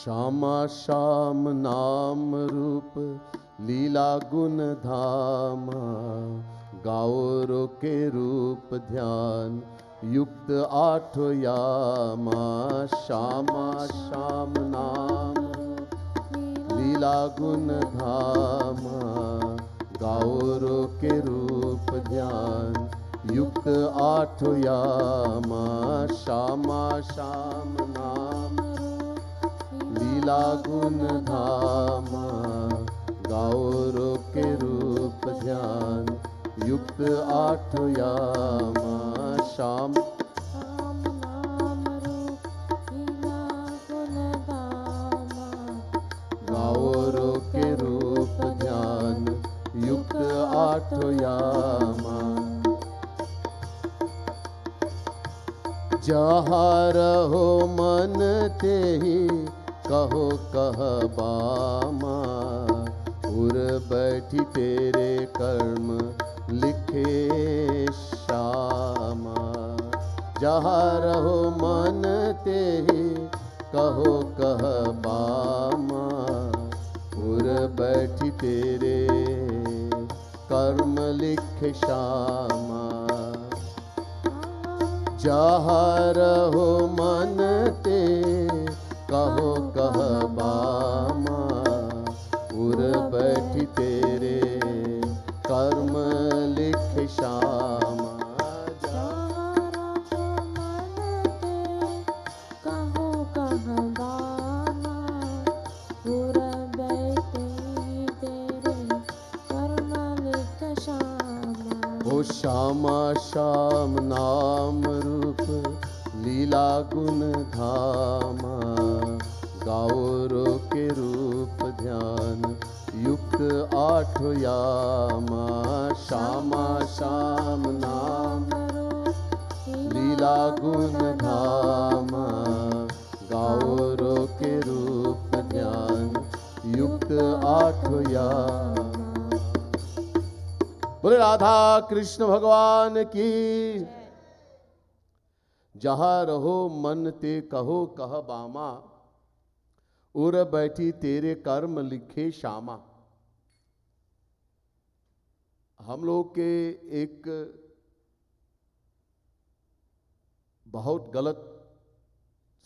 Speaker 1: Shama Sham Naam Roop Leela Gun Dhama Gauro ke Roop Dhyan Yukt Aatho Yama. Shama Sham Naam Leela Gun Dhama Gauro ke Roop Dhyan Yukt Aatho Yama. Shama Sham Naam लीला गुण धामा गौर के रूप ध्यान युक्त आठ यामा. श्याम
Speaker 2: नाम रूप लीला गुण धामा
Speaker 1: गौर के रूप ध्यान युक्त आठ यामा. जहाँ रहो मन तेहि कहो कह बामा. उर बैठी तेरे कर्म लिखे श्यामा. जहाँ रहो मन तेहि कहो कह बामा. उर बैठी तेरे कर्म लिखे श्यामा. जहाँ रहो मन ते कहो कह बामा. उर बैठी तेरे कर्म लिख श्यामा.
Speaker 2: जहाँ रहो मन ते कहो कह बामा. उर बैठे तेरे कर्म लिख श्यामा.
Speaker 3: श्यामा श्याम नाम रूप लीला गुण धामा, गाओ रो के रूप ध्यान युक्त आठ यामा। श्यामा श्याम नाम लीला गुण धामा, गाओ रो के रूप ध्यान युक्त आठ यामा। बोले राधा कृष्ण भगवान की। जहाँ रहो मन ते कहो कह बामा, उर बैठी तेरे कर्म लिखे श्यामा। हम लोग के एक बहुत गलत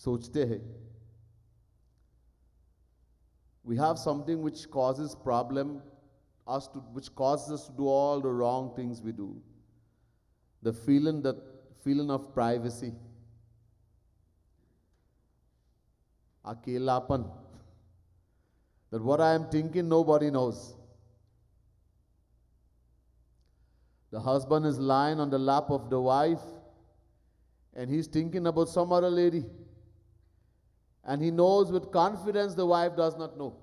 Speaker 3: सोचते हैं। We have something which causes problem which causes us to do all the wrong things we do. The feeling of privacy, akelapan, that what I am thinking nobody knows. The husband is lying on the lap of the wife and he's thinking about some other lady, and he knows with confidence the wife does not know,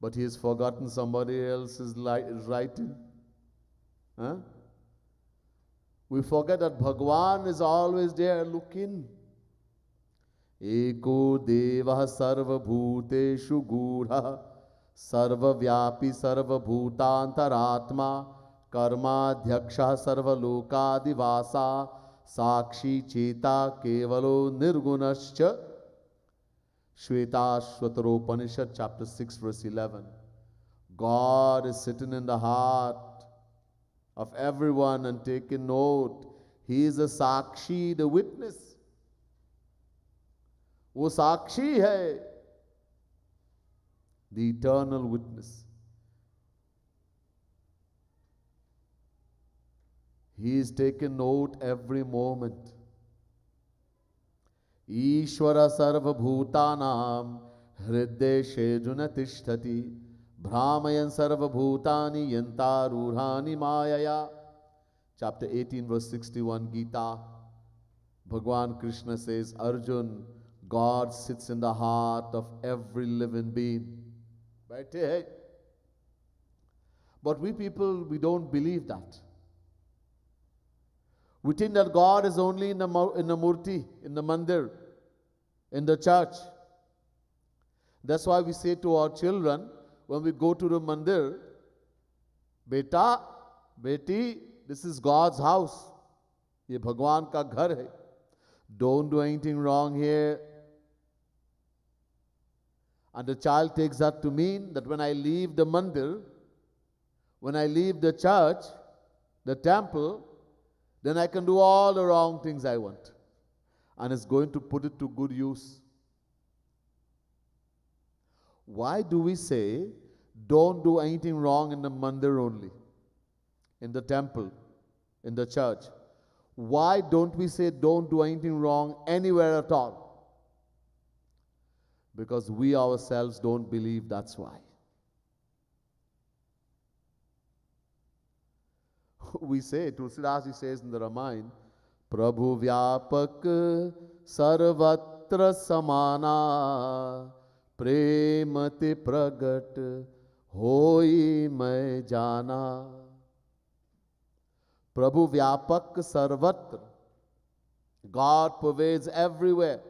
Speaker 3: but he has forgotten somebody else is writing. Huh? We forget that Bhagwan is always there looking. Eko Deva Sarva Bhuteshu Gudha, Sarva Vyapi Sarva Bhutantaratma, Karma Dhyaksha Sarva Lokadivasa, Sakshi Cheta Kevalo Nirgunascha. Shvetashvataropanishad chapter 6 verse 11. God is sitting in the heart of everyone and taking note. He is a Sakshi, the witness. वो साक्षी है, the eternal witness. He is taking note every moment. ईश्वर सर्वभूतानां हृदय शेजुन तिष्ठति, भ्रामयन् सर्वभूतानि यन्तारूढ़ानि मायया. Chapter 18 verse 61 Gita. Bhagwan Krishna says, Arjun, God sits in the heart of every living being. बैठे है. But we people, we don't believe that. We think that God is only in the murti, in the mandir, in the church. That's why we say to our children, when we go to the mandir, Beta, Beti, this is God's house. Ye Bhagwan ka ghar hai. Don't do anything wrong here. And the child takes that to mean that when I leave the mandir, when I leave the church, the temple, then I can do all the wrong things I want. And it's going to put it to good use. Why do we say, don't do anything wrong in the mandir only, in the temple, in the church? Why don't we say, don't do anything wrong anywhere at all? Because we ourselves don't believe that's why. We say, Tulsidas ji says in the Ramayana, Prabhu Vyapak Sarvatra Samana Premati Pragat Hoi Mai Jana. Prabhu Vyapak Sarvatra. God pervades everywhere.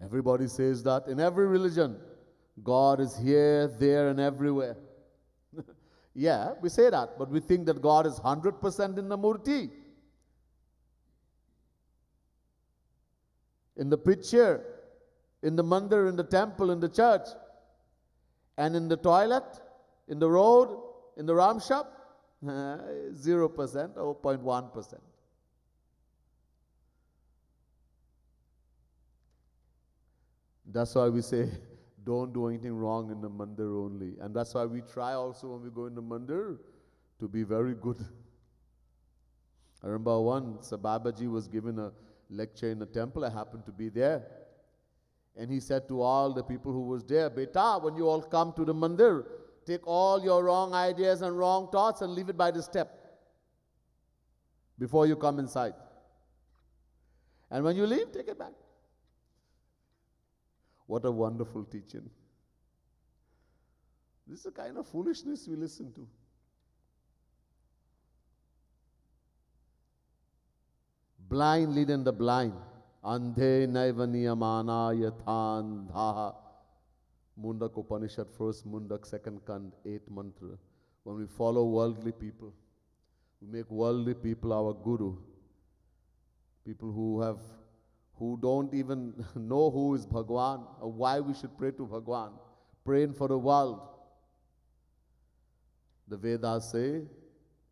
Speaker 3: Everybody says that in every religion. God is here, there, and everywhere. Yeah, we say that, but we think that God is 100% in the murti, in the picture, in the mandir, in the temple, in the church, and in the toilet, in the road, in the ram shop, 0%, 0.1%. That's why we say, don't do anything wrong in the mandir only. And that's why we try also when we go in the mandir to be very good. I remember once Babaji was given a lecture in a temple. I happened to be there. And he said to all the people who was there, Beta, when you all come to the mandir, take all your wrong ideas and wrong thoughts and leave it by the step. before you come inside. And when you leave, take it back. What a wonderful teaching. This is the kind of foolishness we listen to. Blind leading the blind. Andhe naiva niyamana yathandha. Mundak Upanishad, first Mundak, second Kand, 8th mantra. When we follow worldly people, we make worldly people our guru. People who don't even know who is Bhagwan or why we should pray to Bhagwan. Praying for the world. The Vedas say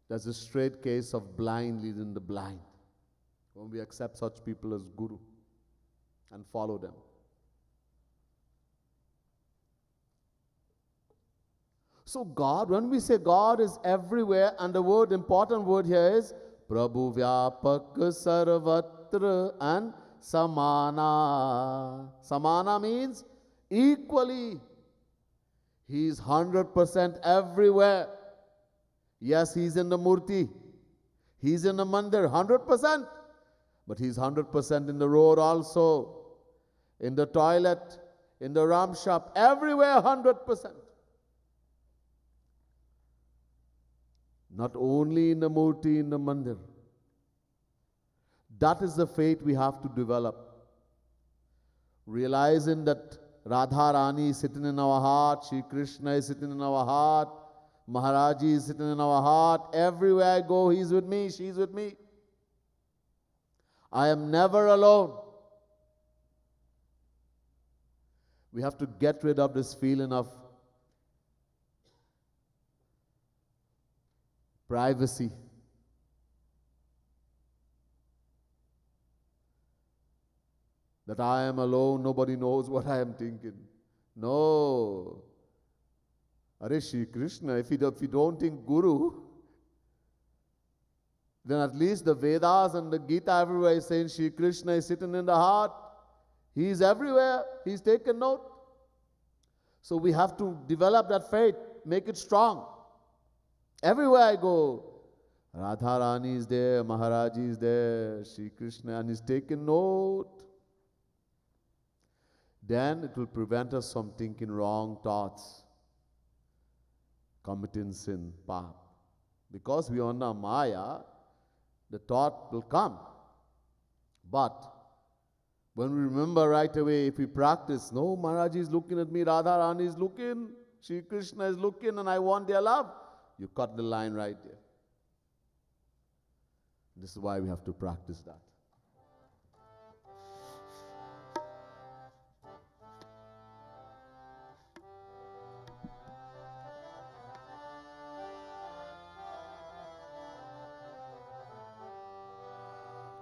Speaker 3: there's a straight case of blind leading the blind. When we accept such people as guru and follow them. So God, when we say God is everywhere, and the important word here is Prabhu Vyapak Sarvatra and Samana. Samana means equally. He is 100% everywhere. Yes, He's in the Murti. He's in the Mandir, 100%. But He's 100% in the road also. In the toilet, in the ram shop, everywhere 100%. Not only in the Murti, in the Mandir. That is the faith we have to develop. Realizing that Radha Rani is sitting in our heart, Shri Krishna is sitting in our heart, Maharaji is sitting in our heart. Everywhere I go, He's with me, she's with me. I am never alone. We have to get rid of this feeling of privacy. That I am alone, nobody knows what I am thinking. No. Are Shri Krishna, if you don't think Guru, then at least the Vedas and the Gita everywhere is saying Shri Krishna is sitting in the heart. He is everywhere. He's taken note. So we have to develop that faith, make it strong. Everywhere I go, Radha Rani is there, Maharaji is there, Shri Krishna, and He's taken note. Then it will prevent us from thinking wrong thoughts, committing sin, pap. Because we are under Maya, the thought will come. But when we remember right away, if we practice, no, Maharaji is looking at me, Radha Rani is looking, Shri Krishna is looking, and I want their love. You cut the line right there. This is why we have to practice that.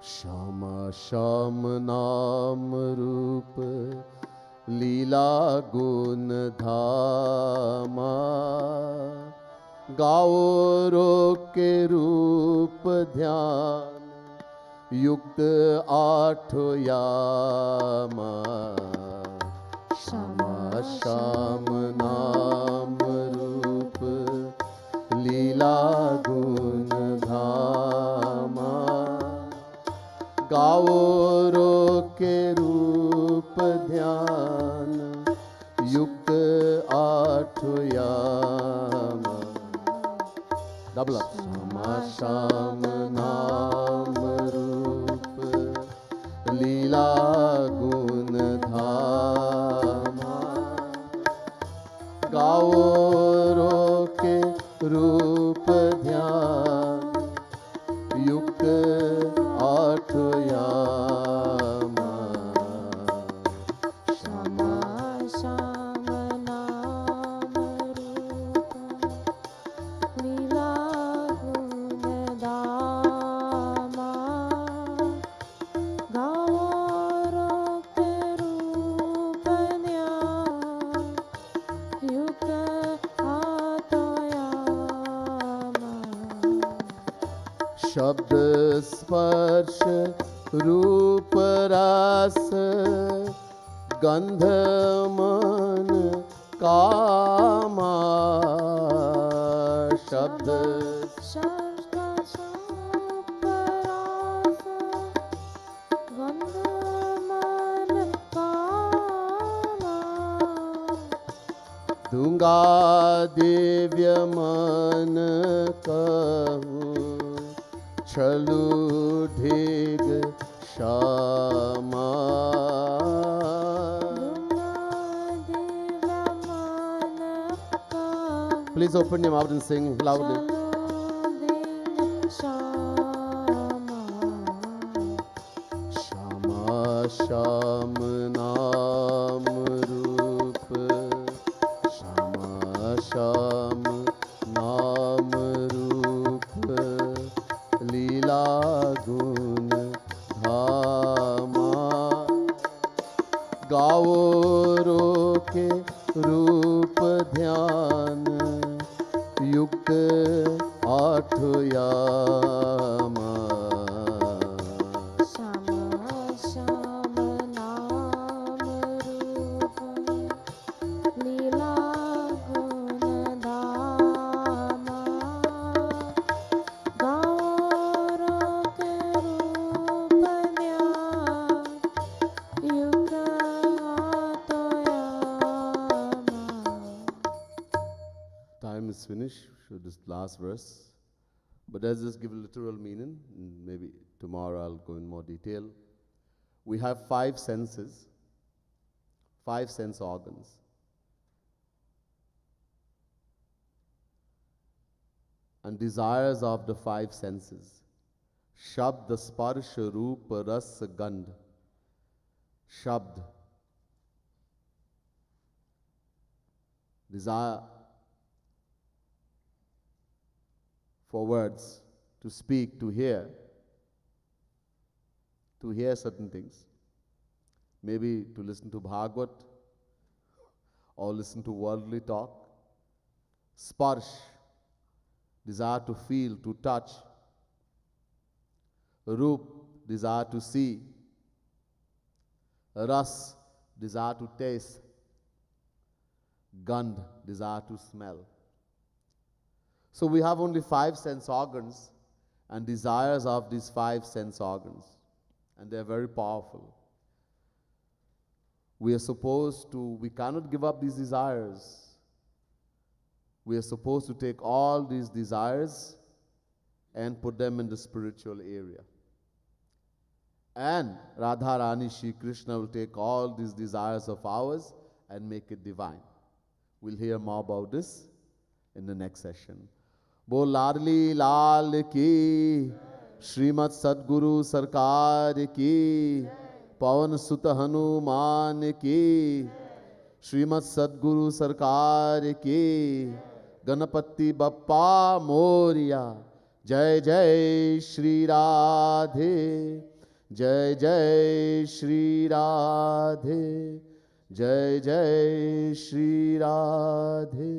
Speaker 3: Shama Sham Nam Rup Leela Gun Dhama गाओ रो के रूप ध्यान युक्त आठो यामा श्यामा श्याम नाम रूप लीला गुण धामा गाओ रो के रूप ध्यान युक्त आठो यामा double up. Shama Sham Naam Roop Leela Gun Dhama Gao ro ke Roop Dhyan Yukt Ath Yama
Speaker 2: Shama Sham Naam Rupa Leela Gun Dhama Gaur ke Roop Dhyan Yukt Ath Yama
Speaker 3: शब्द स्पर्श रूप रस गंध मन कामा शब्द
Speaker 2: Shama
Speaker 3: Ganga Divya मन कहूँ छलु ढीग Shyama Please open your mouth and sing loudly. Shama Sham Naam Roop Shama Sham Naam Roop Leela Gun Dhama गाओ रोके रूप ध्यान युक्त आठ यामा Time is finished for this last verse, but let's just give a literal meaning. And maybe tomorrow I'll go in more detail. We have 5 senses, 5 sense organs. And desires of the 5 senses. Shabd, Sparsh, Roop, Ras, Gandh. Shabd. Desire for words, to speak, to hear certain things. Maybe to listen to Bhagavad or listen to worldly talk. Sparsh, desire to feel, to touch. Roop, desire to see. Ras, desire to taste. Gandh, desire to smell. So we have only 5 sense organs and desires of these 5 sense organs, and they are very powerful. We cannot give up these desires. We are supposed to take all these desires and put them in the spiritual area. And Radharani Shri Krishna will take all these desires of ours and make it divine. We'll hear more about this in the next session. बोल लाडली लाल की श्रीमद सद्गुरु सरकार की पवन सुत हनुमान की श्रीमद सद्गुरु सरकार की गणपति बप्पा मोरिया जय जय श्री राधे जय जय श्री राधे जय जय श्री राधे